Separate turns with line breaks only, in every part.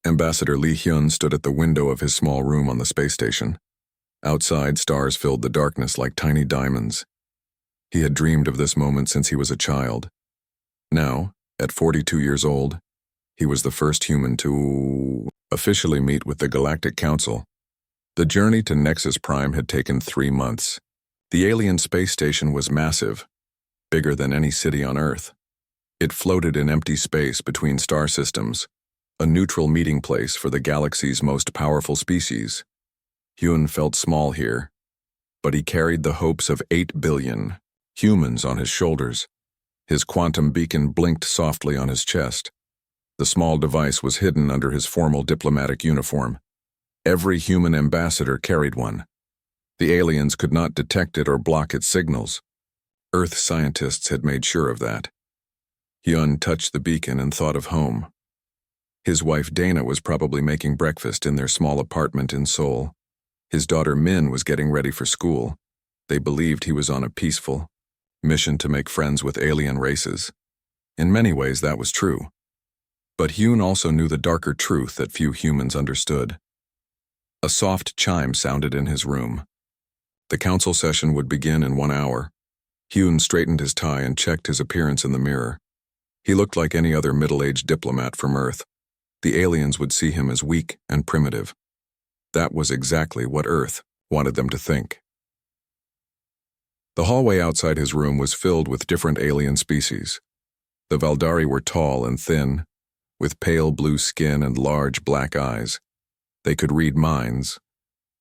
Ambassador Lee Hyun stood at the window of his small room on the space station. Outside, stars filled the darkness like tiny diamonds. He had dreamed of this moment since he was a child. Now, at 42 years old, he was the first human to officially meet with the Galactic Council. The journey to Nexus Prime had taken 3 months. The alien space station was massive, bigger than any city on Earth. It floated in empty space between star systems, a neutral meeting place for the galaxy's most powerful species. Hyun felt small here, but he carried the hopes of 8 billion humans on his shoulders. His quantum beacon blinked softly on his chest. The small device was hidden under his formal diplomatic uniform. Every human ambassador carried one. The aliens could not detect it or block its signals. Earth scientists had made sure of that. Hyun touched the beacon and thought of home. His wife Dana was probably making breakfast in their small apartment in Seoul. His daughter Min was getting ready for school. They believed he was on a peaceful mission to make friends with alien races. In many ways, that was true. But Hyun also knew the darker truth that few humans understood. A soft chime sounded in his room. The council session would begin in 1 hour. Hyun straightened his tie and checked his appearance in the mirror. He looked like any other middle-aged diplomat from Earth. The aliens would see him as weak and primitive. That was exactly what Earth wanted them to think. The hallway outside his room was filled with different alien species. The Valdari were tall and thin, with pale blue skin and large black eyes. They could read minds,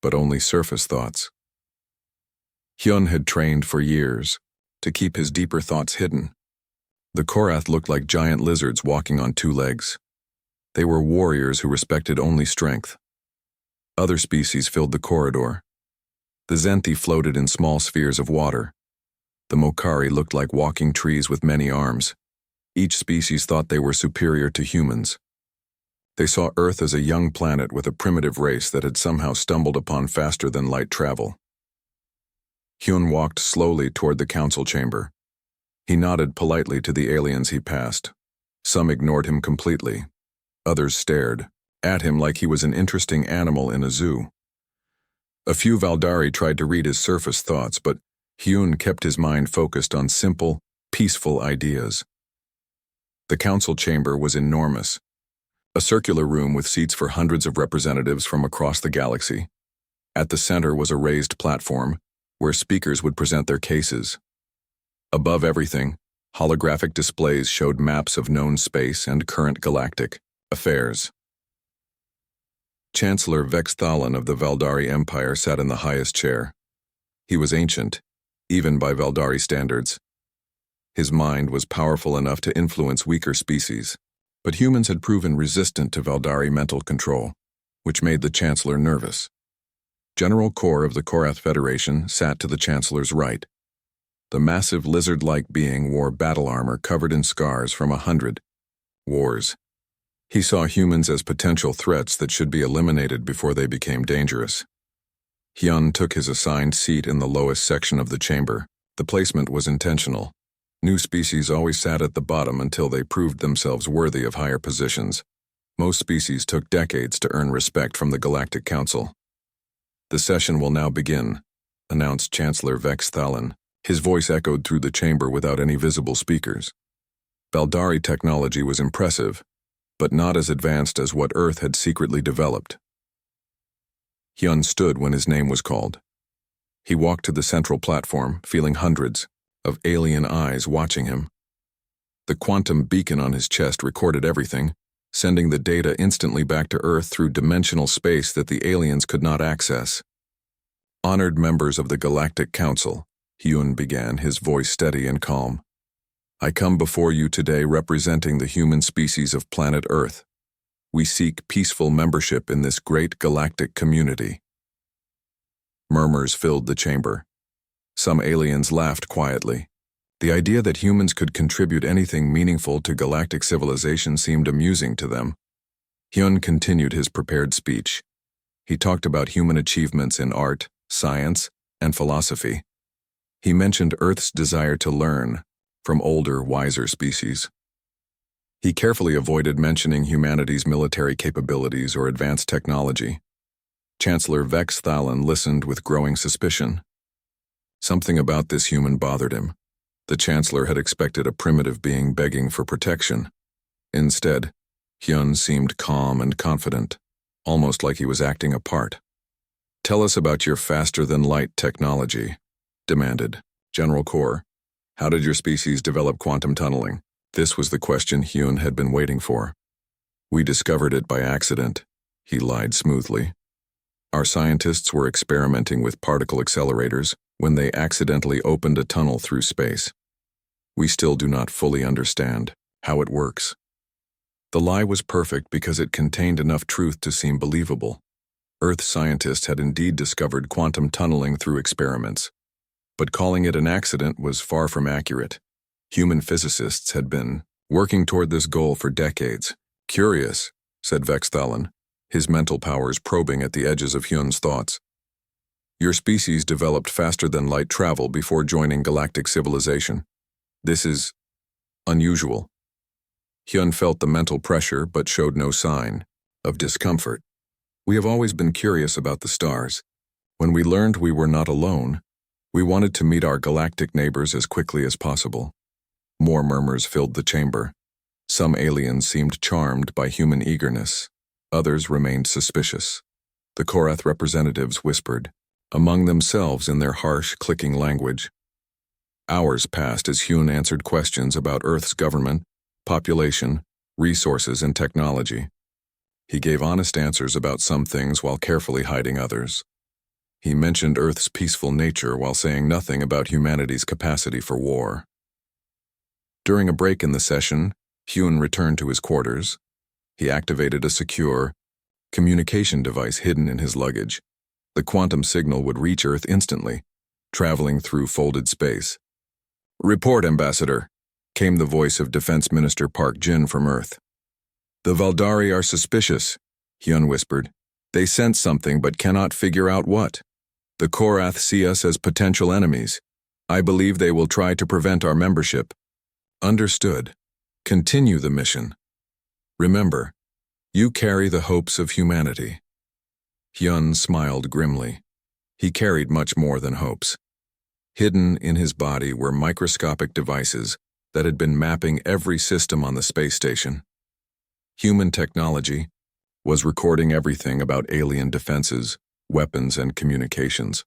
but only surface thoughts. Hyun had trained for years to keep his deeper thoughts hidden. The Korath looked like giant lizards walking on 2 legs. They were warriors who respected only strength. Other species filled the corridor. The Zenthi floated in small spheres of water. The Mokari looked like walking trees with many arms. Each species thought they were superior to humans. They saw Earth as a young planet with a primitive race that had somehow stumbled upon faster-than-light travel. Hyun walked slowly toward the council chamber. He nodded politely to the aliens he passed. Some ignored him completely. Others stared at him like he was an interesting animal in a zoo. A few Valdari tried to read his surface thoughts, but Hyun kept his mind focused on simple, peaceful ideas. The council chamber was enormous. A circular room with seats for hundreds of representatives from across the galaxy. At the center was a raised platform where speakers would present their cases. Above everything, holographic displays showed maps of known space and current galactic affairs. Chancellor Vexthalan of the Valdari Empire sat in the highest chair. He was ancient, even by Valdari standards. His mind was powerful enough to influence weaker species, but humans had proven resistant to Valdari mental control, which made the Chancellor nervous. General Kor of the Korath Federation sat to the Chancellor's right. The massive lizard-like being wore battle armor covered in scars from 100 wars. He saw humans as potential threats that should be eliminated before they became dangerous. Hyun took his assigned seat in the lowest section of the chamber. The placement was intentional. New species always sat at the bottom until they proved themselves worthy of higher positions. Most species took decades to earn respect from the Galactic Council. "The session will now begin," announced Chancellor Vexthalan. His voice echoed through the chamber without any visible speakers. Valdari technology was impressive, but not as advanced as what Earth had secretly developed. Hyun stood when his name was called. He walked to the central platform, feeling hundreds of alien eyes watching him. The quantum beacon on his chest recorded everything, sending the data instantly back to Earth through dimensional space that the aliens could not access. "Honored members of the Galactic Council," Hyun began, his voice steady and calm. "I come before you today representing the human species of planet Earth. We seek peaceful membership in this great galactic community." Murmurs filled the chamber. Some aliens laughed quietly. The idea that humans could contribute anything meaningful to galactic civilization seemed amusing to them. Hyun continued his prepared speech. He talked about human achievements in art, science, and philosophy. He mentioned Earth's desire to learn from older, wiser species. He carefully avoided mentioning humanity's military capabilities or advanced technology. Chancellor Vex Thalan listened with growing suspicion. Something about this human bothered him. The Chancellor had expected a primitive being begging for protection. Instead, Hyun seemed calm and confident, almost like he was acting a part. "Tell us about your faster-than-light technology," demanded General Kor. "How did your species develop quantum tunneling?" This was the question Hyun had been waiting for. "We discovered it by accident," he lied smoothly. "Our scientists were experimenting with particle accelerators when they accidentally opened a tunnel through space. We still do not fully understand how it works." The lie was perfect because it contained enough truth to seem believable. Earth scientists had indeed discovered quantum tunneling through experiments, but calling it an accident was far from accurate. Human physicists had been working toward this goal for decades. "Curious," said Vex Thalan, his mental powers probing at the edges of Hyun's thoughts. "Your species developed faster-than-light travel before joining galactic civilization. This is unusual." Hyun felt the mental pressure but showed no sign of discomfort. "We have always been curious about the stars. When we learned we were not alone, we wanted to meet our galactic neighbors as quickly as possible." More murmurs filled the chamber. Some aliens seemed charmed by human eagerness. Others remained suspicious. The Korath representatives whispered among themselves in their harsh, clicking language. Hours passed as Hyun answered questions about Earth's government, population, resources, and technology. He gave honest answers about some things while carefully hiding others. He mentioned Earth's peaceful nature while saying nothing about humanity's capacity for war. During a break in the session, Hyun returned to his quarters. He activated a secure communication device hidden in his luggage. The quantum signal would reach Earth instantly, traveling through folded space. "Report, Ambassador," came the voice of Defense Minister Park Jin from Earth. "The Valdari are suspicious," Hyun whispered. "They sense something but cannot figure out what. The Korath see us as potential enemies. I believe they will try to prevent our membership." "Understood. Continue the mission. Remember, you carry the hopes of humanity." Hyun smiled grimly. He carried much more than hopes. Hidden in his body were microscopic devices that had been mapping every system on the space station. Human technology was recording everything about alien defenses, weapons, and communications.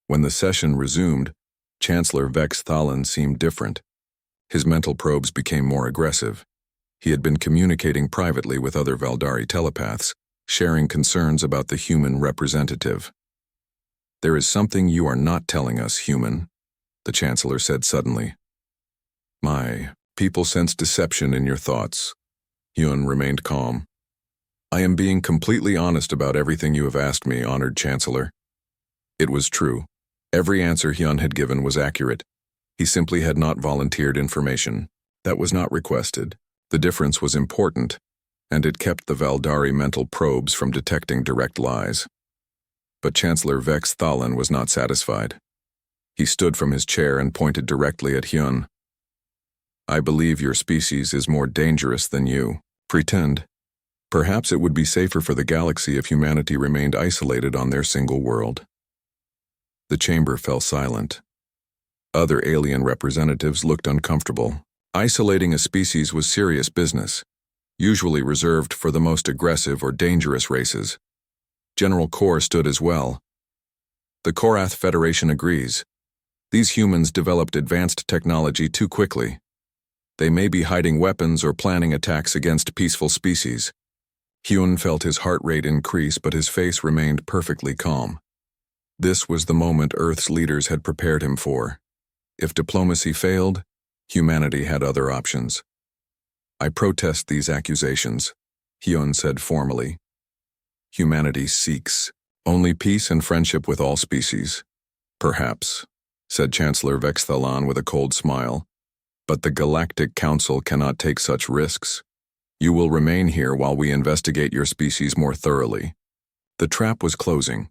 When the session resumed, Chancellor Vex Thalan seemed different. His mental probes became more aggressive. He had been communicating privately with other Valdari telepaths, sharing concerns about the human representative. "There is something you are not telling us, human," the Chancellor said suddenly. "My people sense deception in your thoughts." Hyun remained calm. "I am being completely honest about everything you have asked me, honored Chancellor." It was true. Every answer Hyun had given was accurate. He simply had not volunteered information that was not requested. The difference was important, and it kept the Valdari mental probes from detecting direct lies. But Chancellor Vex Thalan was not satisfied. He stood from his chair and pointed directly at Hyun. "I believe your species is more dangerous than you pretend. Perhaps it would be safer for the galaxy if humanity remained isolated on their single world." The chamber fell silent. Other alien representatives looked uncomfortable. Isolating a species was serious business, usually reserved for the most aggressive or dangerous races. General Kor stood as well. "The Korath Federation agrees. These humans developed advanced technology too quickly. They may be hiding weapons or planning attacks against peaceful species." Hyun felt his heart rate increase, but his face remained perfectly calm. This was the moment Earth's leaders had prepared him for. If diplomacy failed, humanity had other options. "I protest these accusations," Hyun said formally. "Humanity seeks only peace and friendship with all species." "Perhaps," said Chancellor Vex Thalan with a cold smile. "But the Galactic Council cannot take such risks. You will remain here while we investigate your species more thoroughly." The trap was closing,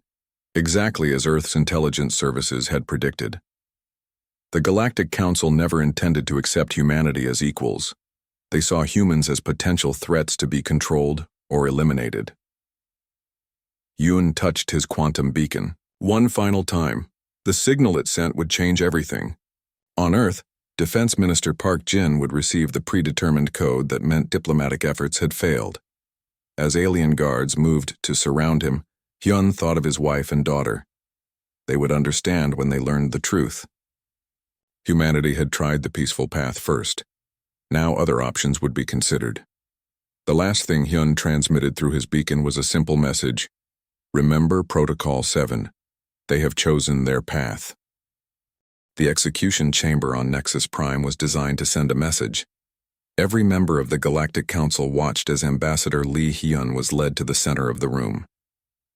exactly as Earth's intelligence services had predicted. The Galactic Council never intended to accept humanity as equals. They saw humans as potential threats to be controlled or eliminated. Yun touched his quantum beacon. One final time. The signal it sent would change everything. On Earth, Defense Minister Park Jin would receive the predetermined code that meant diplomatic efforts had failed. As alien guards moved to surround him, Hyun thought of his wife and daughter. They would understand when they learned the truth. Humanity had tried the peaceful path first. Now other options would be considered. The last thing Hyun transmitted through his beacon was a simple message: "Remember Protocol 7. They have chosen their path." The execution chamber on Nexus Prime was designed to send a message. Every member of the Galactic Council watched as Ambassador Lee Hyun was led to the center of the room.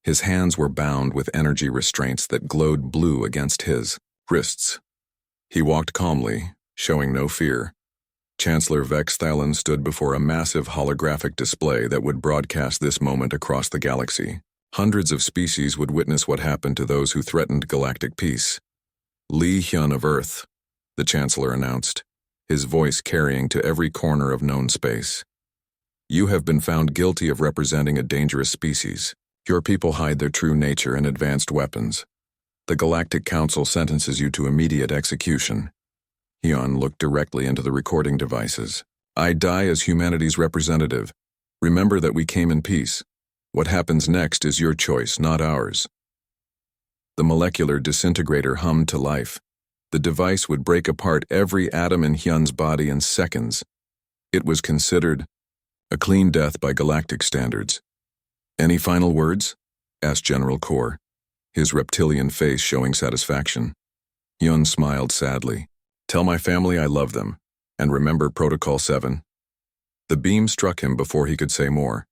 His hands were bound with energy restraints that glowed blue against his wrists. He walked calmly, showing no fear. Chancellor Vex Thalen stood before a massive holographic display that would broadcast this moment across the galaxy. Hundreds of species would witness what happened to those who threatened galactic peace. "Lee Hyun of Earth," the Chancellor announced, his voice carrying to every corner of known space. "You have been found guilty of representing a dangerous species. Your people hide their true nature in advanced weapons. The Galactic Council sentences you to immediate execution." Hyun looked directly into the recording devices. "I die as humanity's representative. Remember that we came in peace. What happens next is your choice, not ours." The molecular disintegrator hummed to life. The device would break apart every atom in Hyun's body in seconds. It was considered a clean death by galactic standards. "Any final words?" asked General Kor, his reptilian face showing satisfaction. Hyun smiled sadly. "Tell my family I love them, and remember Protocol 7. The beam struck him before he could say more.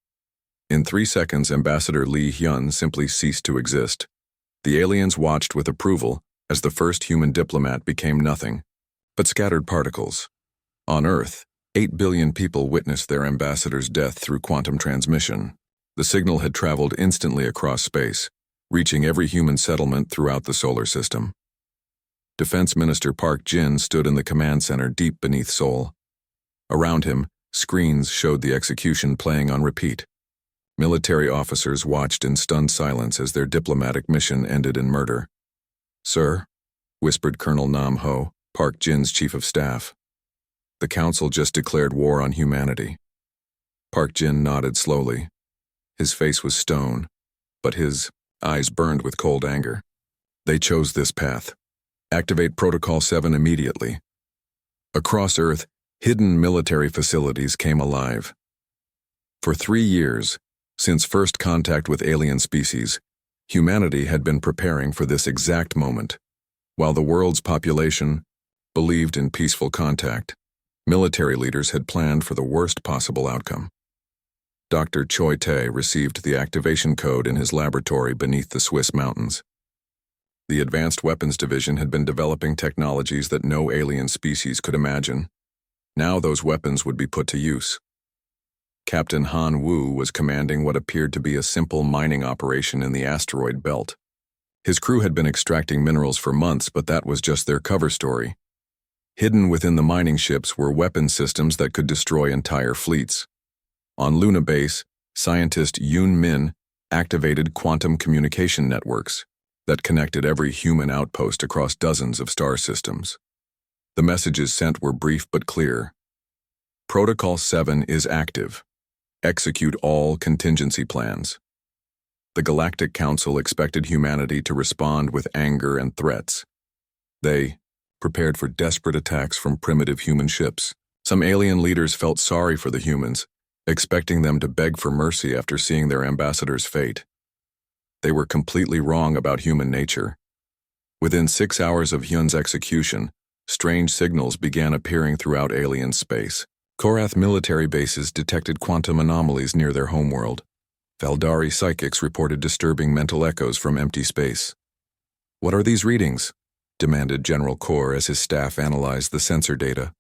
In 3 seconds, Ambassador Lee Hyun simply ceased to exist. The aliens watched with approval as the first human diplomat became nothing but scattered particles. On Earth, 8 billion people witnessed their ambassador's death through quantum transmission. The signal had traveled instantly across space, reaching every human settlement throughout the solar system. Defense Minister Park Jin stood in the command center deep beneath Seoul. Around him, screens showed the execution playing on repeat. Military officers watched in stunned silence as their diplomatic mission ended in murder. "Sir," whispered Colonel Nam Ho, Park Jin's chief of staff. "The council just declared war on humanity." Park Jin nodded slowly. His face was stone, but his eyes burned with cold anger. "They chose this path. Activate Protocol 7 immediately." Across Earth, hidden military facilities came alive. For 3 years, since first contact with alien species, humanity had been preparing for this exact moment. While the world's population believed in peaceful contact, military leaders had planned for the worst possible outcome. Dr. Choi Tae received the activation code in his laboratory beneath the Swiss mountains. The Advanced Weapons Division had been developing technologies that no alien species could imagine. Now those weapons would be put to use. Captain Han Wu was commanding what appeared to be a simple mining operation in the asteroid belt. His crew had been extracting minerals for months, but that was just their cover story. Hidden within the mining ships were weapon systems that could destroy entire fleets. On Luna Base, scientist Yoon Min activated quantum communication networks that connected every human outpost across dozens of star systems. The messages sent were brief but clear. "Protocol 7 is active. Execute all contingency plans." The Galactic Council expected humanity to respond with anger and threats. They prepared for desperate attacks from primitive human ships. Some alien leaders felt sorry for the humans, expecting them to beg for mercy after seeing their ambassador's fate. They were completely wrong about human nature. Within 6 hours of Hyun's execution, strange signals began appearing throughout alien space. Korath military bases detected quantum anomalies near their homeworld. Valdari psychics reported disturbing mental echoes from empty space. "What are these readings?" demanded General Kor as his staff analyzed the sensor data.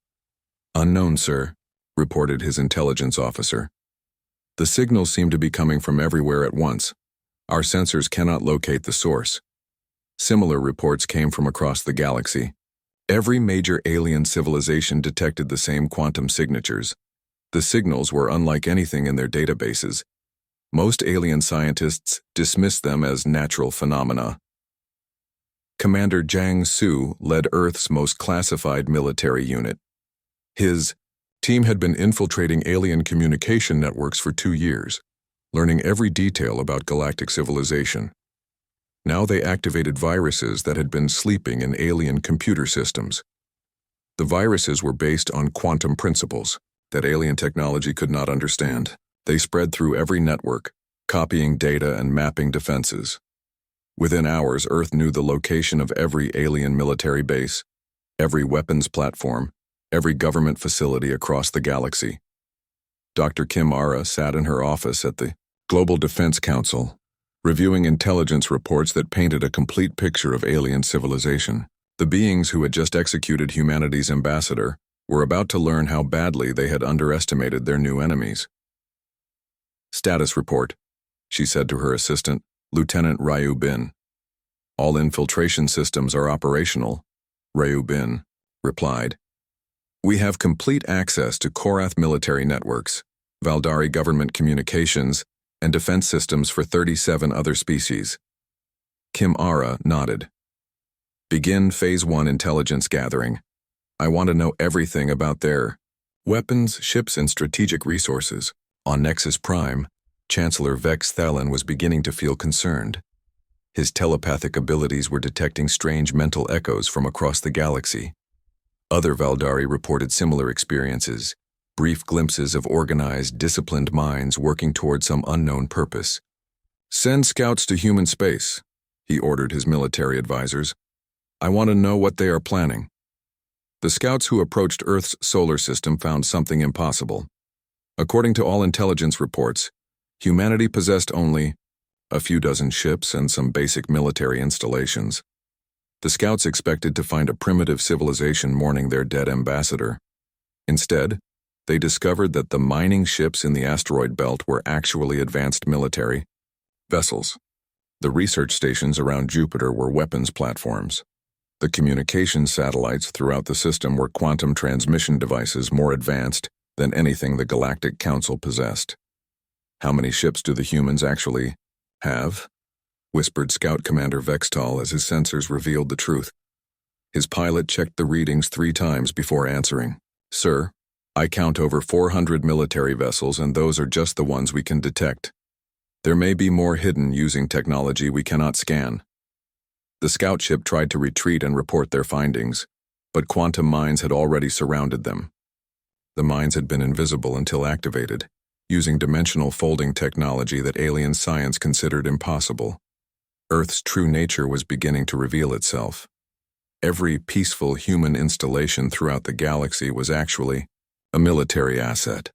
"Unknown, sir," reported his intelligence officer. "The signals seem to be coming from everywhere at once. Our sensors cannot locate the source." Similar reports came from across the galaxy. Every major alien civilization detected the same quantum signatures. The signals were unlike anything in their databases. Most alien scientists dismissed them as natural phenomena. Commander Jiang Su led Earth's most classified military unit. His team had been infiltrating alien communication networks for 2 years, learning every detail about galactic civilization. Now they activated viruses that had been sleeping in alien computer systems. The viruses were based on quantum principles that alien technology could not understand. They spread through every network, copying data and mapping defenses. Within hours, Earth knew the location of every alien military base, every weapons platform, every government facility across the galaxy. Dr. Kim Ara sat in her office at the Global Defense Council, reviewing intelligence reports that painted a complete picture of alien civilization. The beings who had just executed humanity's ambassador were about to learn how badly they had underestimated their new enemies. "Status report," she said to her assistant, Lieutenant Ryu Bin. "All infiltration systems are operational," Ryu Bin replied. "We have complete access to Korath military networks, Valdari government communications, and defense systems for 37 other species." Kim Ara nodded. "Begin Phase 1 intelligence gathering. I want to know everything about their weapons, ships, and strategic resources." On Nexus Prime, Chancellor Vex Thelen was beginning to feel concerned. His telepathic abilities were detecting strange mental echoes from across the galaxy. Other Valdari reported similar experiences, brief glimpses of organized, disciplined minds working toward some unknown purpose. "Send scouts to human space," he ordered his military advisors. "I want to know what they are planning." The scouts who approached Earth's solar system found something impossible. According to all intelligence reports, humanity possessed only a few dozen ships and some basic military installations. The scouts expected to find a primitive civilization mourning their dead ambassador. Instead, they discovered that the mining ships in the asteroid belt were actually advanced military vessels. The research stations around Jupiter were weapons platforms. The communication satellites throughout the system were quantum transmission devices more advanced than anything the Galactic Council possessed. "How many ships do the humans actually have?" whispered Scout Commander Vextal as his sensors revealed the truth. His pilot checked the readings 3 times before answering. "Sir, I count over 400 military vessels, and those are just the ones we can detect. There may be more hidden using technology we cannot scan." The scout ship tried to retreat and report their findings, but quantum mines had already surrounded them. The mines had been invisible until activated, using dimensional folding technology that alien science considered impossible. Earth's true nature was beginning to reveal itself. Every peaceful human installation throughout the galaxy was actually a military asset.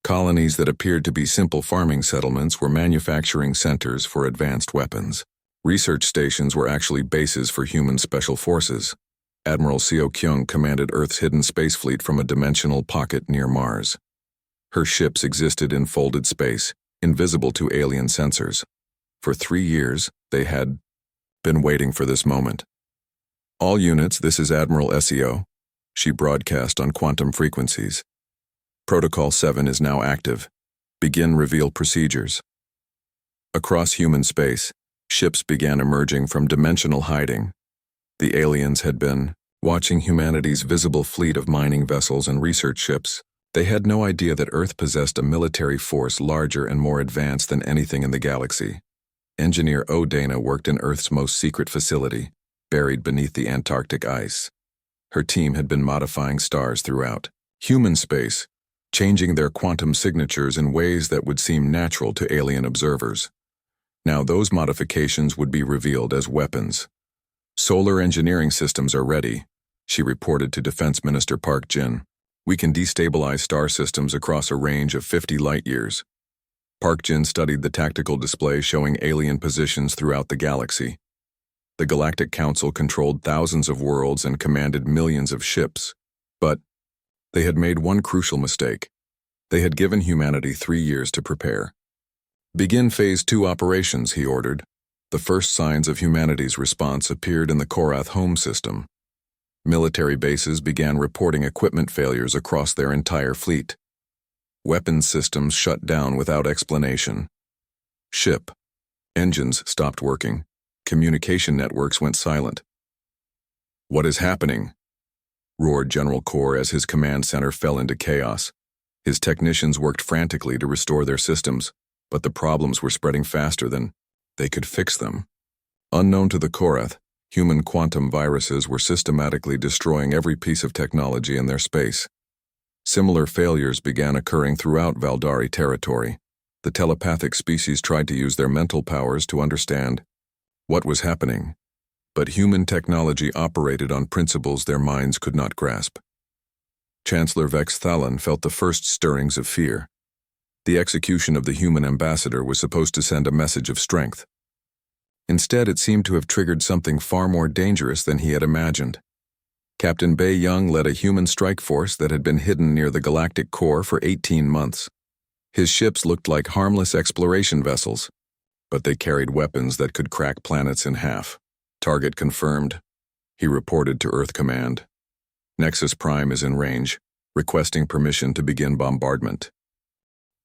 Colonies that appeared to be simple farming settlements were manufacturing centers for advanced weapons. Research stations were actually bases for human special forces. Admiral Seo Kyung commanded Earth's hidden space fleet from a dimensional pocket near Mars. Her ships existed in folded space, invisible to alien sensors. For 3 years, they had been waiting for this moment. "All units, this is Admiral Seo," she broadcast on quantum frequencies. "Protocol 7 is now active. Begin reveal procedures." Across human space, ships began emerging from dimensional hiding. The aliens had been watching humanity's visible fleet of mining vessels and research ships. They had no idea that Earth possessed a military force larger and more advanced than anything in the galaxy. Engineer O'Dana worked in Earth's most secret facility, buried beneath the Antarctic ice. Her team had been modifying stars throughout human space, changing their quantum signatures in ways that would seem natural to alien observers. Now those modifications would be revealed as weapons. "Solar engineering systems are ready," she reported to Defense Minister Park Jin. "We can destabilize star systems across a range of 50 light-years." Park Jin studied the tactical display showing alien positions throughout the galaxy. The Galactic Council controlled thousands of worlds and commanded millions of ships. But they had made one crucial mistake. They had given humanity 3 years to prepare. "Begin Phase 2 operations," he ordered. The first signs of humanity's response appeared in the Korath home system. Military bases began reporting equipment failures across their entire fleet. Weapons systems shut down without explanation. Ship. Engines stopped working. Communication networks went silent. "What is happening?" roared General Kor as his command center fell into chaos. His technicians worked frantically to restore their systems, but the problems were spreading faster than they could fix them. Unknown to the Korath, human quantum viruses were systematically destroying every piece of technology in their space. Similar failures began occurring throughout Valdari territory. The telepathic species tried to use their mental powers to understand what was happening, but human technology operated on principles their minds could not grasp. Chancellor Vex Thalan felt the first stirrings of fear. The execution of the human ambassador was supposed to send a message of strength. Instead, it seemed to have triggered something far more dangerous than he had imagined. Captain Bei Young led a human strike force that had been hidden near the galactic core for 18 months. His ships looked like harmless exploration vessels, but they carried weapons that could crack planets in half. "Target confirmed," he reported to Earth Command. "Nexus Prime is in range, requesting permission to begin bombardment."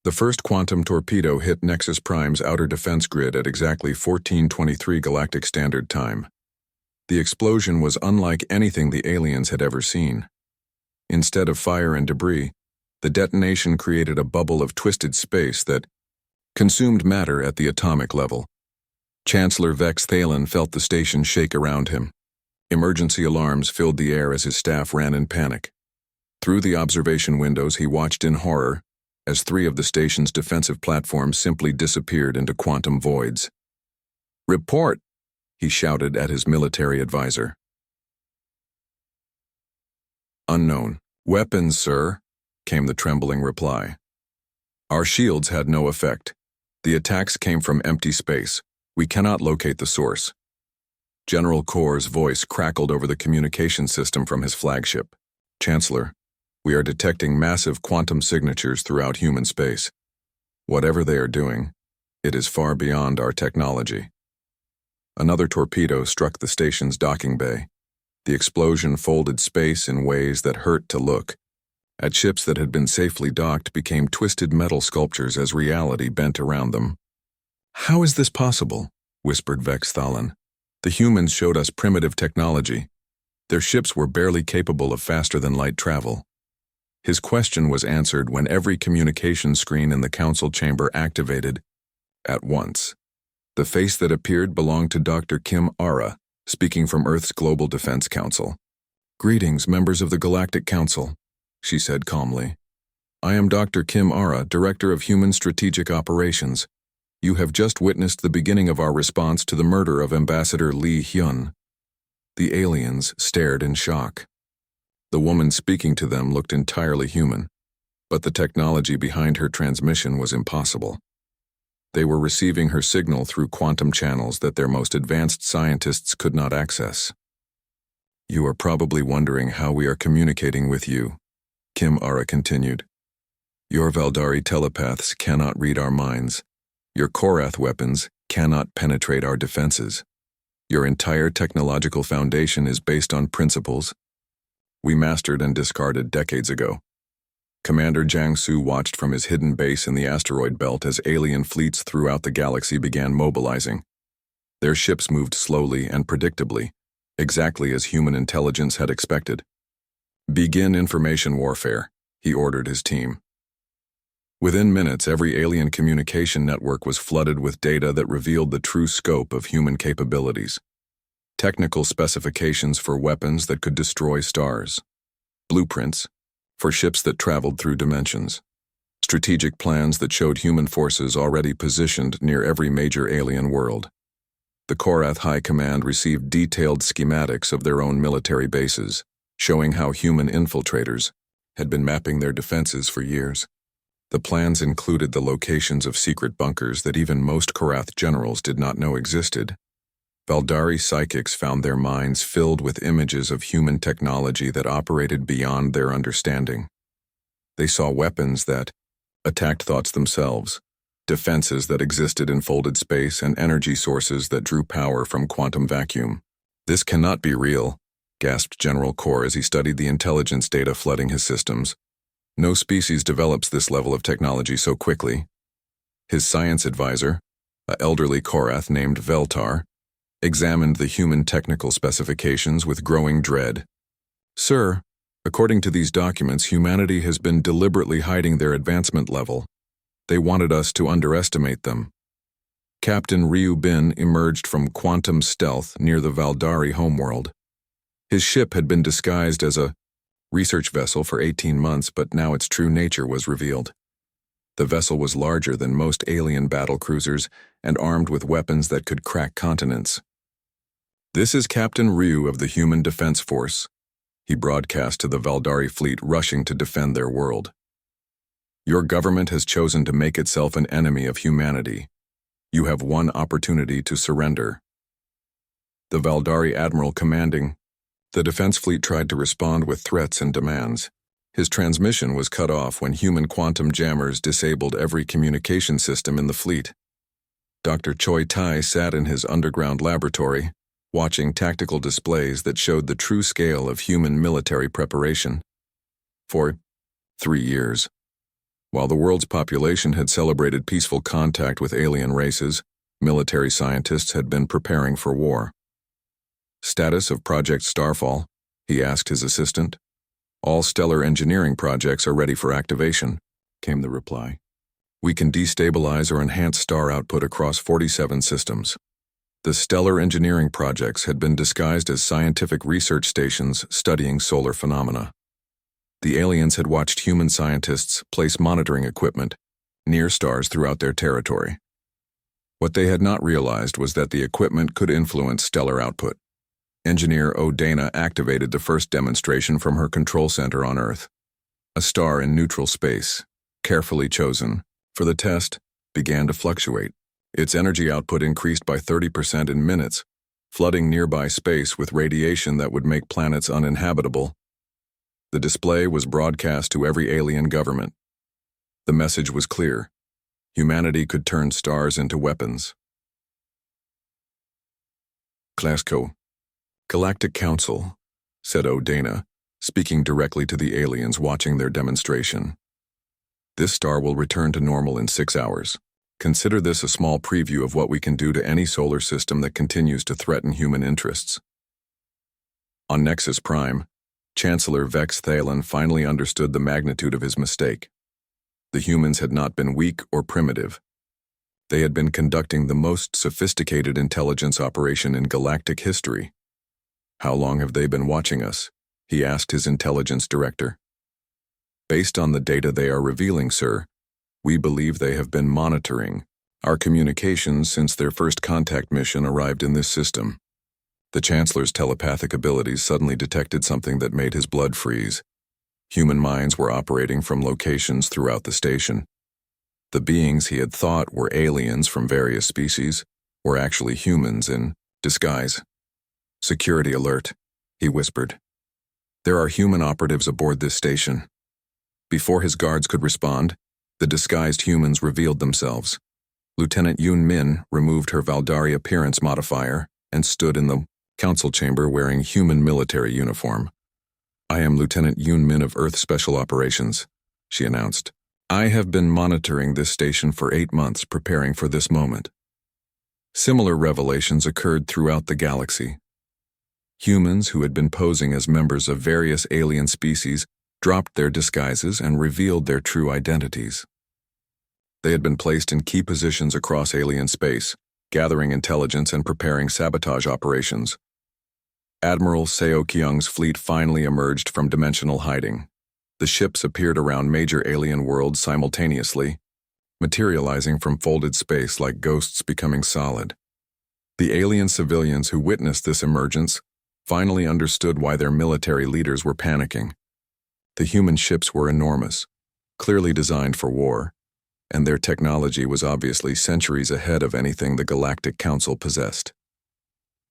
The first quantum torpedo hit Nexus Prime's outer defense grid at exactly 14:23 Galactic Standard Time. The explosion was unlike anything the aliens had ever seen. Instead of fire and debris, the detonation created a bubble of twisted space that consumed matter at the atomic level. Chancellor Vex Thalan felt the station shake around him. Emergency alarms filled the air as his staff ran in panic. Through the observation windows, he watched in horror as 3 of the station's defensive platforms simply disappeared into quantum voids. "Report!" he shouted at his military advisor. "Unknown. Weapons, sir," came the trembling reply. "Our shields had no effect. The attacks came from empty space. We cannot locate the source." General Kor's voice crackled over the communication system from his flagship. "Chancellor, we are detecting massive quantum signatures throughout human space. Whatever they are doing, it is far beyond our technology." Another torpedo struck the station's docking bay. The explosion folded space in ways that hurt to look. At ships that had been safely docked became twisted metal sculptures as reality bent around them. "How is this possible?" whispered Vex Thalan. "The humans showed us primitive technology. Their ships were barely capable of faster-than-light travel." His question was answered when every communication screen in the council chamber activated at once. The face that appeared belonged to Dr. Kim Ara, speaking from Earth's Global Defense Council. "Greetings, members of the Galactic Council," she said calmly. "I am Dr. Kim Ara, Director of Human Strategic Operations. You have just witnessed the beginning of our response to the murder of Ambassador Lee Hyun." The aliens stared in shock. The woman speaking to them looked entirely human, but the technology behind her transmission was impossible. They were receiving her signal through quantum channels that their most advanced scientists could not access. "You are probably wondering how we are communicating with you," Kim Ara continued. "Your Valdari telepaths cannot read our minds. Your Korath weapons cannot penetrate our defenses. Your entire technological foundation is based on principles we mastered and discarded decades ago." Commander Jiangsu watched from his hidden base in the asteroid belt as alien fleets throughout the galaxy began mobilizing. Their ships moved slowly and predictably, exactly as human intelligence had expected. "Begin information warfare," he ordered his team. Within minutes, every alien communication network was flooded with data that revealed the true scope of human capabilities. Technical specifications for weapons that could destroy stars. Blueprints for ships that traveled through dimensions. Strategic plans that showed human forces already positioned near every major alien world. The Korath High Command received detailed schematics of their own military bases, showing how human infiltrators had been mapping their defenses for years. The plans included the locations of secret bunkers that even most Korath generals did not know existed. Valdari psychics found their minds filled with images of human technology that operated beyond their understanding. They saw weapons that attacked thoughts themselves, defenses that existed in folded space, and energy sources that drew power from quantum vacuum. "This cannot be real," gasped General Kor as he studied the intelligence data flooding his systems. No species develops this level of technology so quickly. His science advisor, an elderly Korath named Veltar, examined the human technical specifications with growing dread. Sir, according to these documents, humanity has been deliberately hiding their advancement level. They wanted us to underestimate them. Captain Ryu Bin emerged from quantum stealth near the Valdari homeworld. His ship had been disguised as a research vessel for 18 months, but now its true nature was revealed. The vessel was larger than most alien battle cruisers and armed with weapons that could crack continents. "This is Captain Ryu of the Human Defense Force," he broadcast to the Valdari fleet rushing to defend their world. "Your government has chosen to make itself an enemy of humanity. You have one opportunity to surrender." The Valdari admiral commanding the defense fleet tried to respond with threats and demands. His transmission was cut off when human quantum jammers disabled every communication system in the fleet. Dr. Choi Tai sat in his underground laboratory, watching tactical displays that showed the true scale of human military preparation. For 3 years, while the world's population had celebrated peaceful contact with alien races, military scientists had been preparing for war. "Status of Project Starfall?" he asked his assistant. "All stellar engineering projects are ready for activation," came the reply. "We can destabilize or enhance star output across 47 systems." The stellar engineering projects had been disguised as scientific research stations studying solar phenomena. The aliens had watched human scientists place monitoring equipment near stars throughout their territory. What they had not realized was that the equipment could influence stellar output. Engineer O'Dana activated the first demonstration from her control center on Earth. A star in neutral space, carefully chosen for the test, began to fluctuate. Its energy output increased by 30% in minutes, flooding nearby space with radiation that would make planets uninhabitable. The display was broadcast to every alien government. The message was clear: humanity could turn stars into weapons. Glasgow. "Galactic Council," said O'Dana, speaking directly to the aliens watching their demonstration. "This star will return to normal in 6 hours. Consider this a small preview of what we can do to any solar system that continues to threaten human interests." On Nexus Prime, Chancellor Vex Thalen finally understood the magnitude of his mistake. The humans had not been weak or primitive. They had been conducting the most sophisticated intelligence operation in galactic history. "How long have they been watching us?" he asked his intelligence director. "Based on the data they are revealing, sir, we believe they have been monitoring our communications since their first contact mission arrived in this system." The Chancellor's telepathic abilities suddenly detected something that made his blood freeze. Human minds were operating from locations throughout the station. The beings he had thought were aliens from various species were actually humans in disguise. "Security alert," he whispered. "There are human operatives aboard this station." Before his guards could respond, the disguised humans revealed themselves. Lieutenant Yoon Min removed her Valdari appearance modifier and stood in the council chamber wearing human military uniform. "I am Lieutenant Yoon Min of Earth Special Operations," she announced. "I have been monitoring this station for 8 months, preparing for this moment." Similar revelations occurred throughout the galaxy. Humans who had been posing as members of various alien species dropped their disguises and revealed their true identities. They had been placed in key positions across alien space, gathering intelligence and preparing sabotage operations. Admiral Seo Kyung's fleet finally emerged from dimensional hiding. The ships appeared around major alien worlds simultaneously, materializing from folded space like ghosts becoming solid. The alien civilians who witnessed this emergence finally understood why their military leaders were panicking. The human ships were enormous, clearly designed for war, and their technology was obviously centuries ahead of anything the Galactic Council possessed.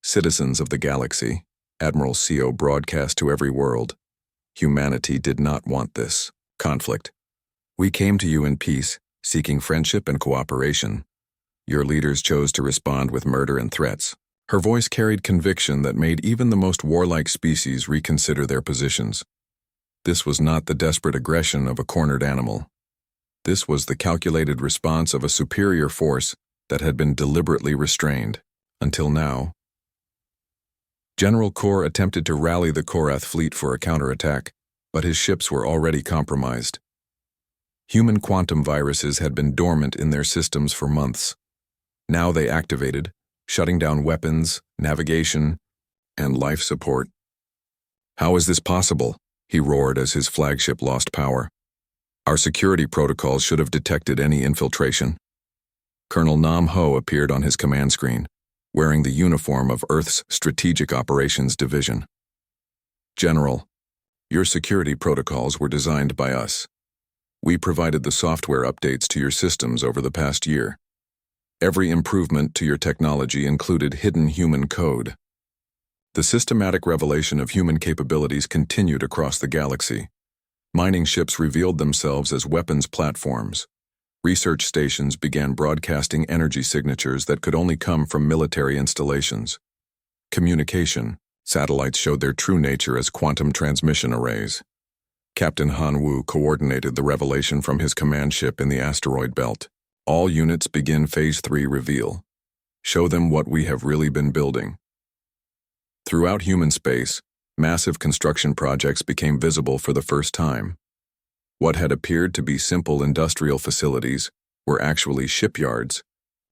"Citizens of the galaxy," Admiral Seo broadcast to every world, "humanity did not want this conflict. We came to you in peace, seeking friendship and cooperation. Your leaders chose to respond with murder and threats." Her voice carried conviction that made even the most warlike species reconsider their positions. This was not the desperate aggression of a cornered animal. This was the calculated response of a superior force that had been deliberately restrained, until now. General Kor attempted to rally the Korath fleet for a counterattack, but his ships were already compromised. Human quantum viruses had been dormant in their systems for months. Now they activated, shutting down weapons, navigation, and life support. "How is this possible?" he roared as his flagship lost power. "Our security protocols should have detected any infiltration." Colonel Nam Ho appeared on his command screen, wearing the uniform of Earth's Strategic Operations Division. "General, your security protocols were designed by us. We provided the software updates to your systems over the past year. Every improvement to your technology included hidden human code. The systematic revelation of human capabilities continued across the galaxy. Mining ships revealed themselves as weapons platforms. Research stations began broadcasting energy signatures that could only come from military installations. Communication, satellites showed their true nature as quantum transmission arrays. Captain Han Wu coordinated the revelation from his command ship in the asteroid belt. All units begin Phase 3 reveal. Show them what we have really been building. Throughout human space, massive construction projects became visible for the first time. What had appeared to be simple industrial facilities were actually shipyards,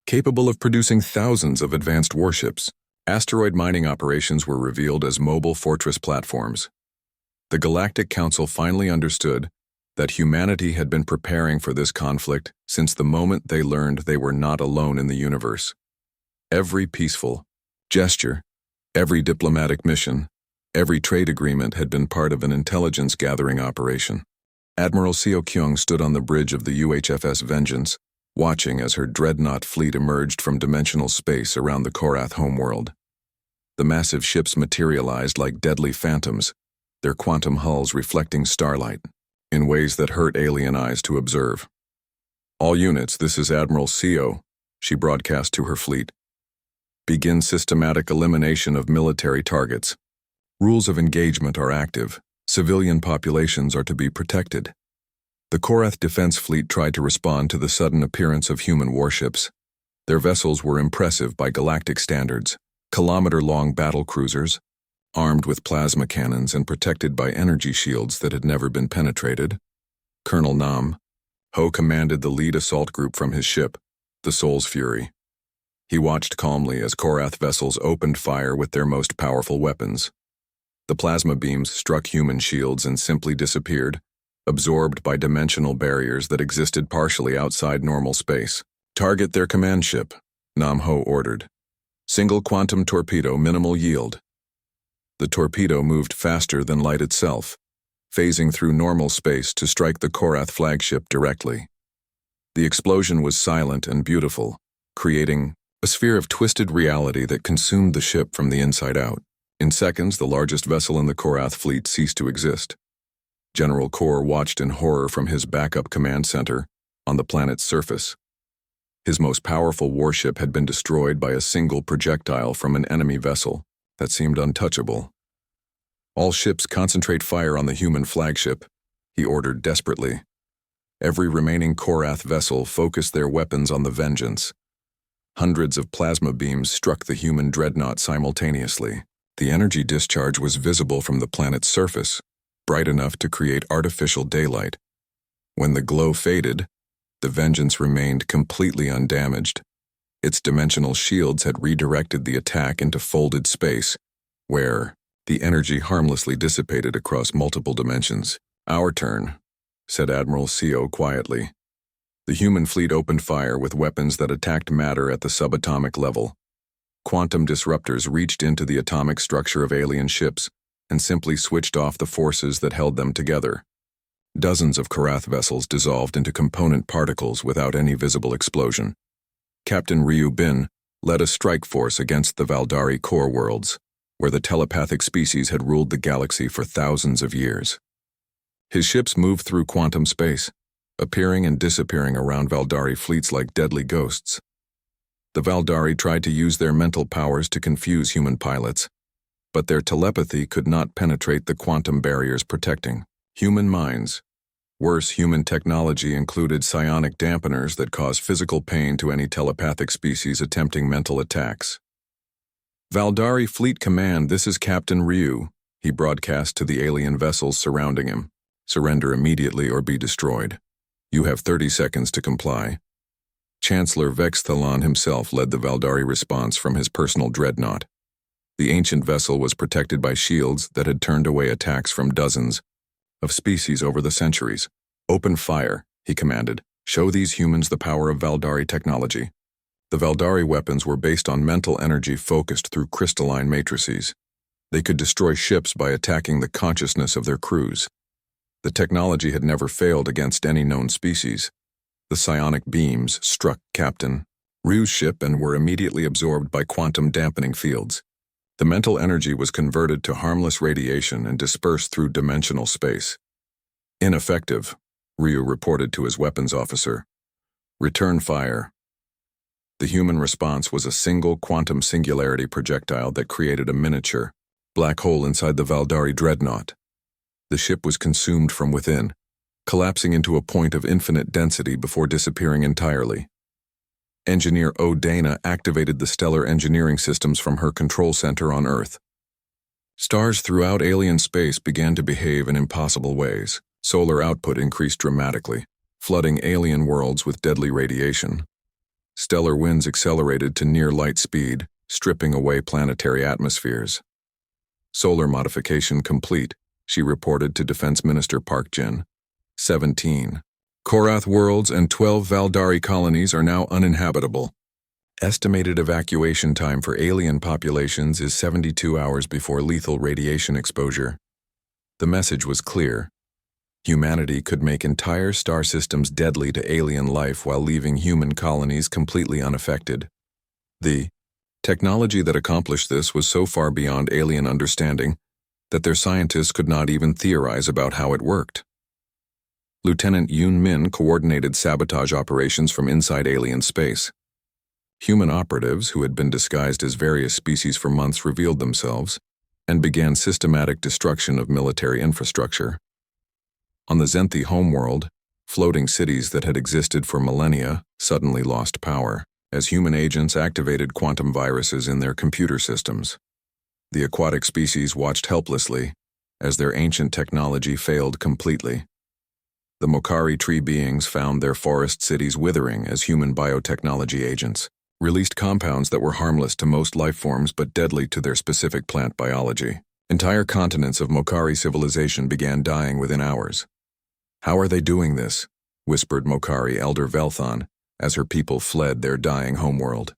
capable of producing thousands of advanced warships. Asteroid mining operations were revealed as mobile fortress platforms. The Galactic Council finally understood that humanity had been preparing for this conflict since the moment they learned they were not alone in the universe. Every peaceful gesture, every diplomatic mission, every trade agreement had been part of an intelligence-gathering operation. Admiral Seo Kyung stood on the bridge of the UHFS Vengeance, watching as her dreadnought fleet emerged from dimensional space around the Korath homeworld. The massive ships materialized like deadly phantoms, their quantum hulls reflecting starlight in ways that hurt alien eyes to observe. "All units, this is Admiral Seo," she broadcast to her fleet. "Begin systematic elimination of military targets. Rules of engagement are active. Civilian populations are to be protected." The Korath Defense Fleet tried to respond to the sudden appearance of human warships. Their vessels were impressive by galactic standards, kilometer-long battle cruisers, armed with plasma cannons and protected by energy shields that had never been penetrated. Colonel Nam Ho commanded the lead assault group from his ship, the Soul's Fury. He watched calmly as Korath vessels opened fire with their most powerful weapons. The plasma beams struck human shields and simply disappeared, absorbed by dimensional barriers that existed partially outside normal space. "Target their command ship," Nam Ho ordered. "Single quantum torpedo, minimal yield." The torpedo moved faster than light itself, phasing through normal space to strike the Korath flagship directly. The explosion was silent and beautiful, creating a sphere of twisted reality that consumed the ship from the inside out. In seconds, the largest vessel in the Korath fleet ceased to exist. General Kor watched in horror from his backup command center on the planet's surface. His most powerful warship had been destroyed by a single projectile from an enemy vessel that seemed untouchable. "All ships concentrate fire on the human flagship," he ordered desperately. Every remaining Korath vessel focused their weapons on the Vengeance. Hundreds of plasma beams struck the human dreadnought simultaneously. The energy discharge was visible from the planet's surface, bright enough to create artificial daylight. When the glow faded, the Vengeance remained completely undamaged. Its dimensional shields had redirected the attack into folded space, where the energy harmlessly dissipated across multiple dimensions. "Our turn," said Admiral Seo quietly. The human fleet opened fire with weapons that attacked matter at the subatomic level. Quantum disruptors reached into the atomic structure of alien ships and simply switched off the forces that held them together. Dozens of Korath vessels dissolved into component particles without any visible explosion. Captain Ryu Bin led a strike force against the Valdari core worlds, where the telepathic species had ruled the galaxy for thousands of years. His ships moved through quantum space, appearing and disappearing around Valdari fleets like deadly ghosts. The Valdari tried to use their mental powers to confuse human pilots, but their telepathy could not penetrate the quantum barriers protecting Human minds. Worse, human technology included psionic dampeners that cause physical pain to any telepathic species attempting mental attacks. Valdari Fleet Command, this is Captain Ryu, he broadcast to the alien vessels surrounding him. Surrender immediately or be destroyed. You have 30 seconds to comply. Chancellor Vexthalon himself led the Valdari response from his personal dreadnought. The ancient vessel was protected by shields that had turned away attacks from dozens of species over the centuries. Open fire, he commanded. Show these humans the power of Valdari technology. The Valdari weapons were based on mental energy focused through crystalline matrices. They could destroy ships by attacking the consciousness of their crews. The technology had never failed against any known species. The psionic beams struck Captain Ryu's ship and were immediately absorbed by quantum dampening fields. The mental energy was converted to harmless radiation and dispersed through dimensional space. Ineffective, Ryu reported to his weapons officer. Return fire. The human response was a single quantum singularity projectile that created a miniature black hole inside the Valdari dreadnought. The ship was consumed from within, collapsing into a point of infinite density before disappearing entirely. Engineer O'Dana activated the stellar engineering systems from her control center on Earth. Stars throughout alien space began to behave in impossible ways. Solar output increased dramatically, flooding alien worlds with deadly radiation. Stellar winds accelerated to near light speed, stripping away planetary atmospheres. Solar modification complete, she reported to Defense Minister Park Jin. 17. Korath worlds and 12 Valdari colonies are now uninhabitable. Estimated evacuation time for alien populations is 72 hours before lethal radiation exposure. The message was clear. Humanity could make entire star systems deadly to alien life while leaving human colonies completely unaffected. The technology that accomplished this was so far beyond alien understanding that their scientists could not even theorize about how it worked. Lieutenant Yoon Min coordinated sabotage operations from inside alien space. Human operatives, who had been disguised as various species for months, revealed themselves and began systematic destruction of military infrastructure. On the Zenthi homeworld, floating cities that had existed for millennia suddenly lost power, as human agents activated quantum viruses in their computer systems. The aquatic species watched helplessly as their ancient technology failed completely. The Mokari tree beings found their forest cities withering as human biotechnology agents released compounds that were harmless to most life forms but deadly to their specific plant biology. Entire continents of Mokari civilization began dying within hours. How are they doing this? Whispered Mokari Elder Velthon as her people fled their dying homeworld.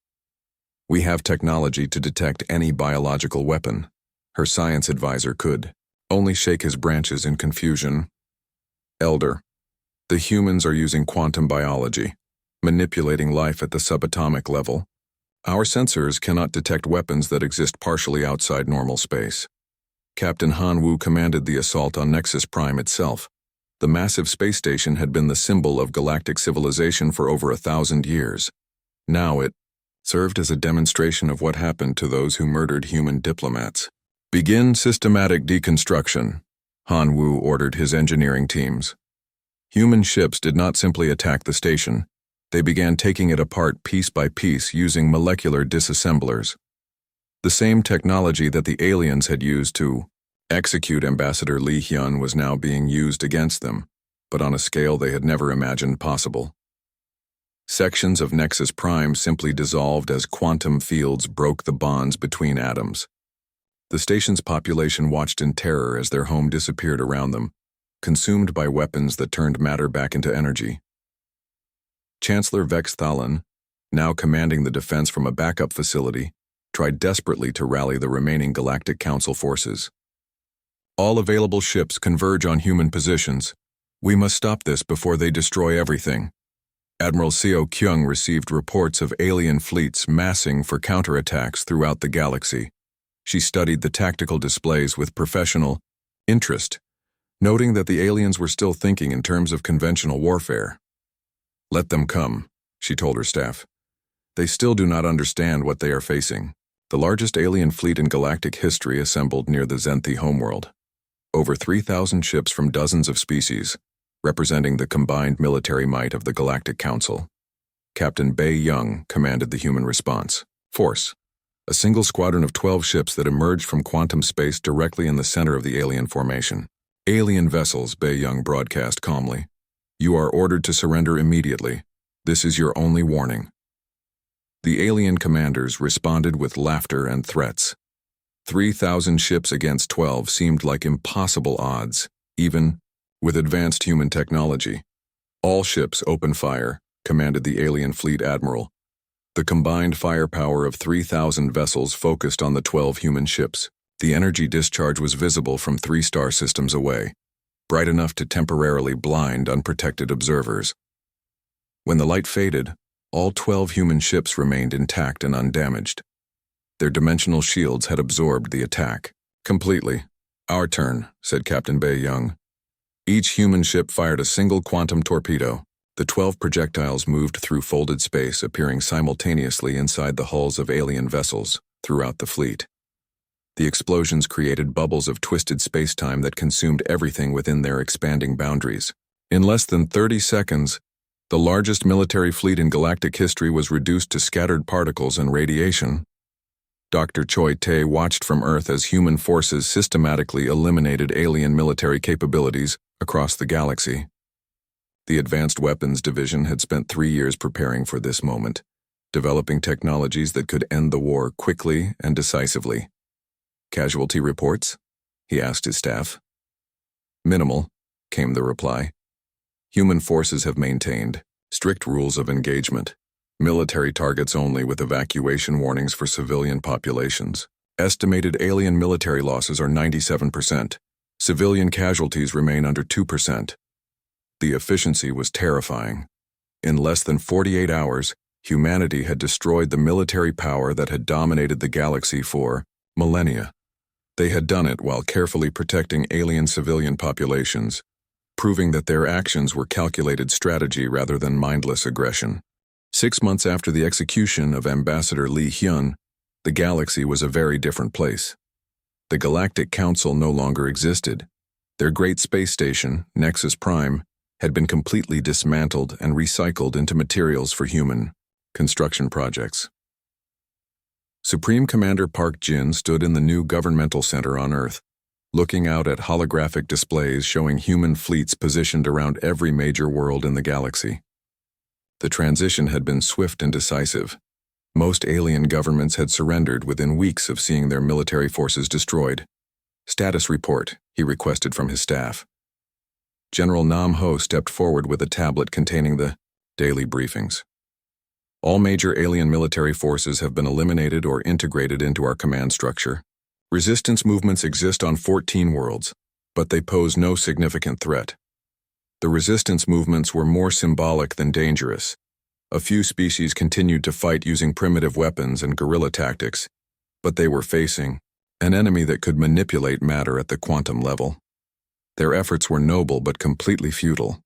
We have technology to detect any biological weapon. Her science advisor could only shake his branches in confusion. Elder, the humans are using quantum biology, manipulating life at the subatomic level. Our sensors cannot detect weapons that exist partially outside normal space. Captain Han Wu commanded the assault on Nexus Prime itself. The massive space station had been the symbol of galactic civilization for over 1,000 years. Now it served as a demonstration of what happened to those who murdered human diplomats. Begin systematic deconstruction, Han Wu ordered his engineering teams. Human ships did not simply attack the station. They began taking it apart piece by piece using molecular disassemblers. The same technology that the aliens had used to execute Ambassador Li Hyun was now being used against them, but on a scale they had never imagined possible. Sections of Nexus Prime simply dissolved as quantum fields broke the bonds between atoms. The station's population watched in terror as their home disappeared around them, consumed by weapons that turned matter back into energy. Chancellor Vexthalon, now commanding the defense from a backup facility, tried desperately to rally the remaining Galactic Council forces. All available ships converge on human positions. We must stop this before they destroy everything. Admiral Seo Kyung received reports of alien fleets massing for counterattacks throughout the galaxy. She studied the tactical displays with professional interest, noting that the aliens were still thinking in terms of conventional warfare. Let them come, she told her staff. They still do not understand what they are facing. The largest alien fleet in galactic history assembled near the Zenthi homeworld. over 3,000 ships from dozens of species, representing the combined military might of the Galactic Council. Captain Bei Young commanded the human response force, a single squadron of 12 ships that emerged from quantum space directly in the center of the alien formation. Alien vessels, Bei Young broadcast calmly. You are ordered to surrender immediately. This is your only warning. The alien commanders responded with laughter and threats. 3,000 ships against 12 seemed like impossible odds, even with advanced human technology. All ships open fire, commanded the alien fleet admiral. The combined firepower of 3,000 vessels focused on the 12 human ships. The energy discharge was visible from 3 star systems away, bright enough to temporarily blind unprotected observers. When the light faded, all 12 human ships remained intact and undamaged. Their dimensional shields had absorbed the attack completely. Our turn, said Captain Bei Young. Each human ship fired a single quantum torpedo. The 12 projectiles moved through folded space, appearing simultaneously inside the hulls of alien vessels throughout the fleet. The explosions created bubbles of twisted space-time that consumed everything within their expanding boundaries. In less than 30 seconds, the largest military fleet in galactic history was reduced to scattered particles and radiation. Dr. Choi Tae watched from Earth as human forces systematically eliminated alien military capabilities across the galaxy. The Advanced Weapons Division had spent 3 years preparing for this moment, developing technologies that could end the war quickly and decisively. Casualty reports? He asked his staff. Minimal, came the reply. Human forces have maintained strict rules of engagement. Military targets only with evacuation warnings for civilian populations. Estimated alien military losses are 97%. Civilian casualties remain under 2%. The efficiency was terrifying. In less than 48 hours, humanity had destroyed the military power that had dominated the galaxy for millennia. They had done it while carefully protecting alien civilian populations, proving that their actions were calculated strategy rather than mindless aggression. 6 months after the execution of Ambassador Lee Hyun, the galaxy was a very different place. The Galactic Council no longer existed. Their great space station, Nexus Prime, had been completely dismantled and recycled into materials for human construction projects. Supreme Commander Park Jin stood in the new governmental center on Earth, looking out at holographic displays showing human fleets positioned around every major world in the galaxy. The transition had been swift and decisive. Most alien governments had surrendered within weeks of seeing their military forces destroyed. Status report, he requested from his staff. General Nam Ho stepped forward with a tablet containing the daily briefings. All major alien military forces have been eliminated or integrated into our command structure. Resistance movements exist on 14 worlds, but they pose no significant threat. The resistance movements were more symbolic than dangerous. A few species continued to fight using primitive weapons and guerrilla tactics, but they were facing an enemy that could manipulate matter at the quantum level. Their efforts were noble but completely futile.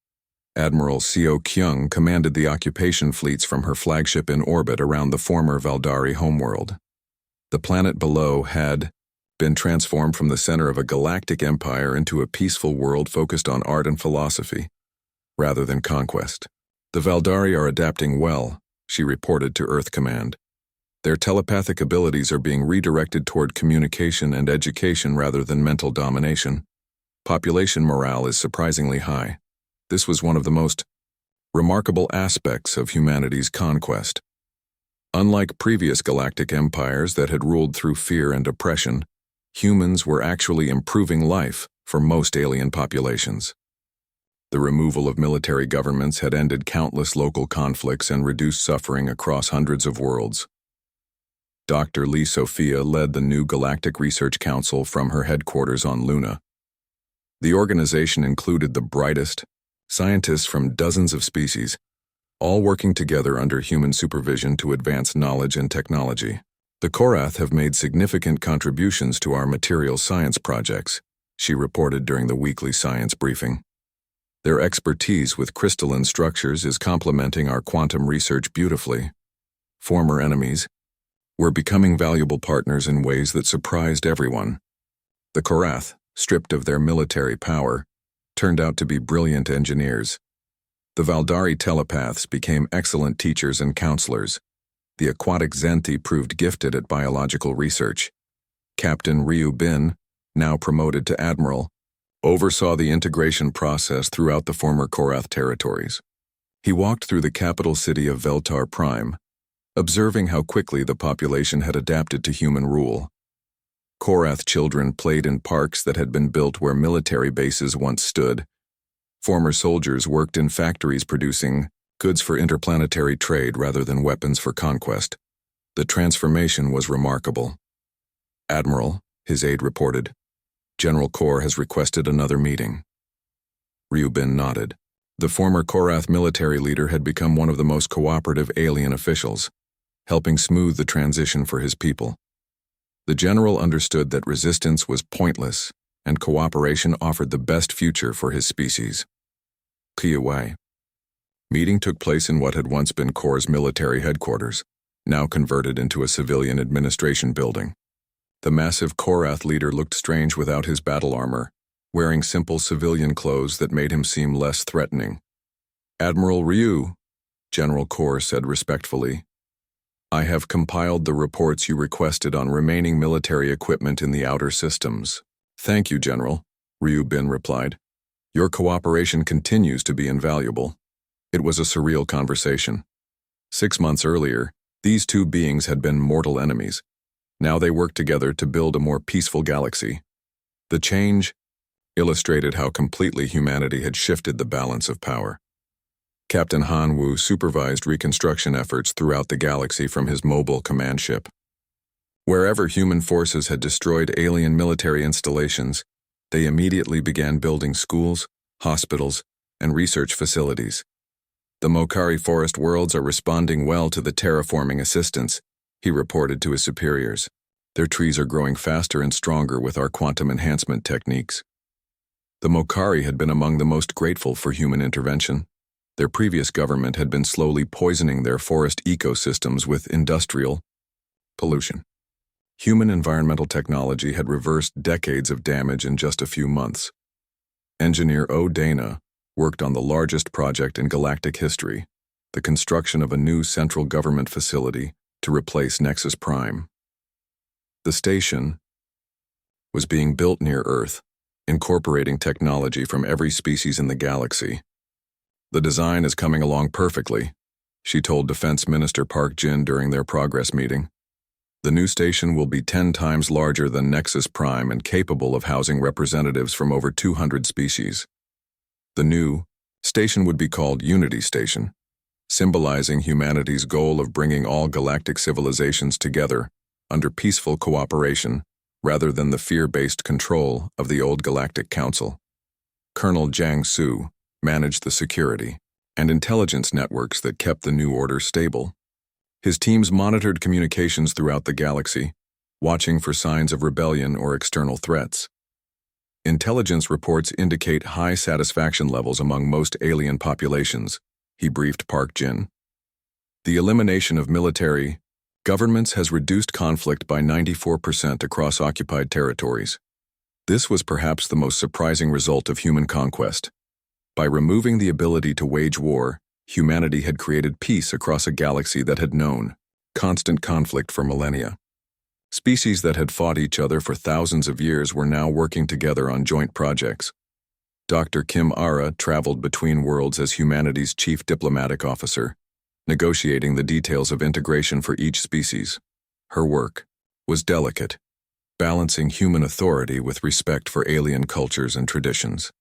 Admiral Seo Kyung commanded the occupation fleets from her flagship in orbit around the former Valdari homeworld. The planet below had been transformed from the center of a galactic empire into a peaceful world focused on art and philosophy, rather than conquest. The Valdari are adapting well, she reported to Earth Command. Their telepathic abilities are being redirected toward communication and education rather than mental domination. Population morale is surprisingly high. This was one of the most remarkable aspects of humanity's conquest. Unlike previous galactic empires that had ruled through fear and oppression, humans were actually improving life for most alien populations. The removal of military governments had ended countless local conflicts and reduced suffering across hundreds of worlds. Dr. Lee Sophia led the new Galactic Research Council from her headquarters on Luna. The organization included the brightest scientists from dozens of species, all working together under human supervision to advance knowledge and technology. The Korath have made significant contributions to our material science projects, she reported during the weekly science briefing. Their expertise with crystalline structures is complementing our quantum research beautifully. Former enemies were becoming valuable partners in ways that surprised everyone. The Korath, stripped of their military power, turned out to be brilliant engineers. The Valdari telepaths became excellent teachers and counselors. The aquatic Zenthi proved gifted at biological research. Captain Ryu Bin, now promoted to admiral, oversaw the integration process throughout the former Korath territories. He walked through the capital city of Veltar Prime, observing how quickly the population had adapted to human rule. Korath children played in parks that had been built where military bases once stood. Former soldiers worked in factories producing goods for interplanetary trade rather than weapons for conquest. The transformation was remarkable. "Admiral," his aide reported, "General Kor has requested another meeting." Ryubin nodded. The former Korath military leader had become one of the most cooperative alien officials, helping smooth the transition for his people. The general understood that resistance was pointless, and cooperation offered the best future for his species. HFY. Meeting took place in what had once been Kor's military headquarters, now converted into a civilian administration building. The massive Korath leader looked strange without his battle armor, wearing simple civilian clothes that made him seem less threatening. "Admiral Ryu," General Kor said respectfully, "I have compiled the reports you requested on remaining military equipment in the outer systems." "Thank you, General," Ryu Bin replied. "Your cooperation continues to be invaluable." It was a surreal conversation. 6 months earlier, these two beings had been mortal enemies. Now they worked together to build a more peaceful galaxy. The change illustrated how completely humanity had shifted the balance of power. Captain Han Wu supervised reconstruction efforts throughout the galaxy from his mobile command ship. Wherever human forces had destroyed alien military installations, they immediately began building schools, hospitals, and research facilities. "The Mokari forest worlds are responding well to the terraforming assistance," he reported to his superiors. "Their trees are growing faster and stronger with our quantum enhancement techniques." The Mokari had been among the most grateful for human intervention. Their previous government had been slowly poisoning their forest ecosystems with industrial pollution. Human environmental technology had reversed decades of damage in just a few months. Engineer O. Dana worked on the largest project in galactic history, the construction of a new central government facility to replace Nexus Prime. The station was being built near Earth, incorporating technology from every species in the galaxy. "The design is coming along perfectly," she told Defense Minister Park Jin during their progress meeting. "The new station will be 10 times larger than Nexus Prime and capable of housing representatives from over 200 species. The new station would be called Unity Station, symbolizing humanity's goal of bringing all galactic civilizations together under peaceful cooperation rather than the fear-based control of the old Galactic Council." Colonel Jiang Su managed the security and intelligence networks that kept the new order stable. His teams monitored communications throughout the galaxy, watching for signs of rebellion or external threats. "Intelligence reports indicate high satisfaction levels among most alien populations," he briefed Park Jin. "The elimination of military governments has reduced conflict by 94% across occupied territories. This was perhaps the most surprising result of human conquest. By removing the ability to wage war, humanity had created peace across a galaxy that had known constant conflict for millennia. Species that had fought each other for thousands of years were now working together on joint projects. Dr. Kim Ara traveled between worlds as humanity's chief diplomatic officer, negotiating the details of integration for each species. Her work was delicate, balancing human authority with respect for alien cultures and traditions.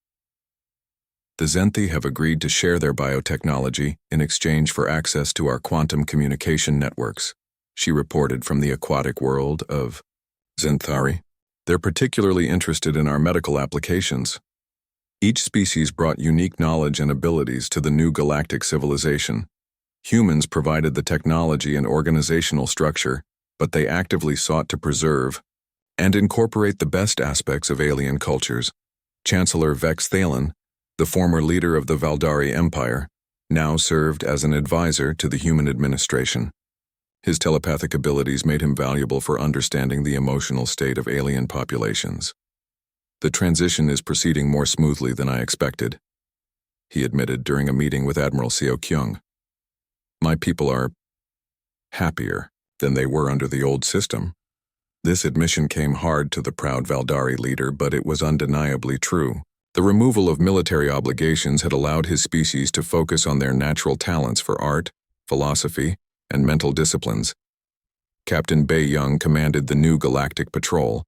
"The Zenthi have agreed to share their biotechnology in exchange for access to our quantum communication networks," she reported from the aquatic world of Zenthari. "They're particularly interested in our medical applications." Each species brought unique knowledge and abilities to the new galactic civilization. Humans provided the technology and organizational structure, but they actively sought to preserve and incorporate the best aspects of alien cultures. Chancellor Vex Thalen, the former leader of the Valdari Empire, now served as an advisor to the human administration. His telepathic abilities made him valuable for understanding the emotional state of alien populations. The transition is proceeding more smoothly than I expected, he admitted during a meeting with Admiral Seo Kyung. My people are happier than they were under the old system. This admission came hard to the proud Valdari leader, but it was undeniably true. The removal of military obligations had allowed his species to focus on their natural talents for art, philosophy, and mental disciplines. Captain Bei Young commanded the new Galactic Patrol,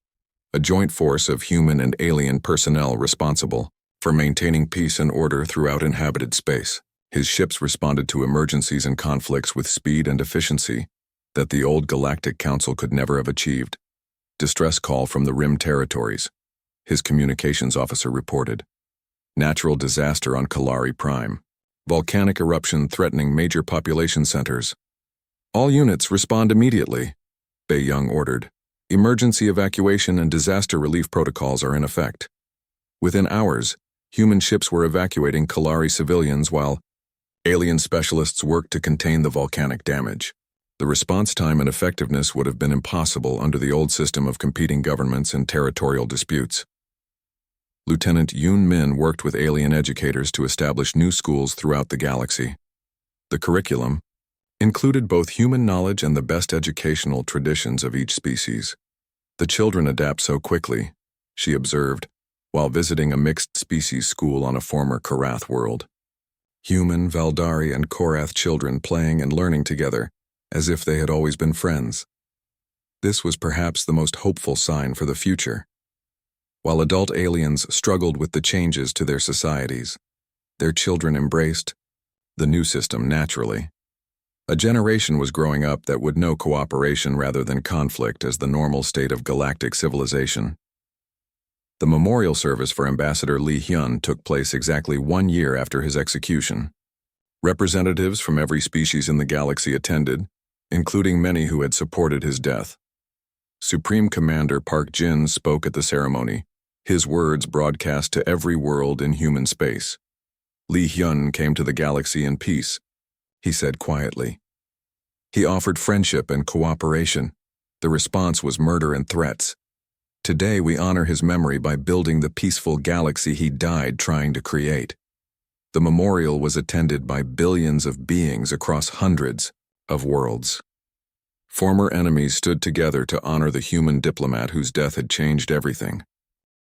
a joint force of human and alien personnel responsible for maintaining peace and order throughout inhabited space. His ships responded to emergencies and conflicts with speed and efficiency that the old Galactic Council could never have achieved. Distress call from the Rim territories, his communications officer reported. Natural disaster on Kalari Prime. Volcanic eruption threatening major population centers. All units respond immediately, Bei Young ordered. Emergency evacuation and disaster relief protocols are in effect. Within hours, human ships were evacuating Kalari civilians while alien specialists worked to contain the volcanic damage. The response time and effectiveness would have been impossible under the old system of competing governments and territorial disputes. Lieutenant Yoon Min worked with alien educators to establish new schools throughout the galaxy. The curriculum included both human knowledge and the best educational traditions of each species. The children adapt so quickly, she observed, while visiting a mixed-species school on a former Korath world. Human, Valdari, and Korath children playing and learning together, as if they had always been friends. This was perhaps the most hopeful sign for the future. While adult aliens struggled with the changes to their societies, their children embraced the new system naturally. A generation was growing up that would know cooperation rather than conflict as the normal state of galactic civilization. The memorial service for Ambassador Lee Hyun took place exactly 1 year after his execution. Representatives from every species in the galaxy attended, including many who had supported his death. Supreme Commander Park Jin spoke at the ceremony, his words broadcast to every world in human space. Lee Hyun came to the galaxy in peace, he said quietly. He offered friendship and cooperation. The response was murder and threats. Today we honor his memory by building the peaceful galaxy he died trying to create. The memorial was attended by billions of beings across hundreds of worlds. Former enemies stood together to honor the human diplomat whose death had changed everything.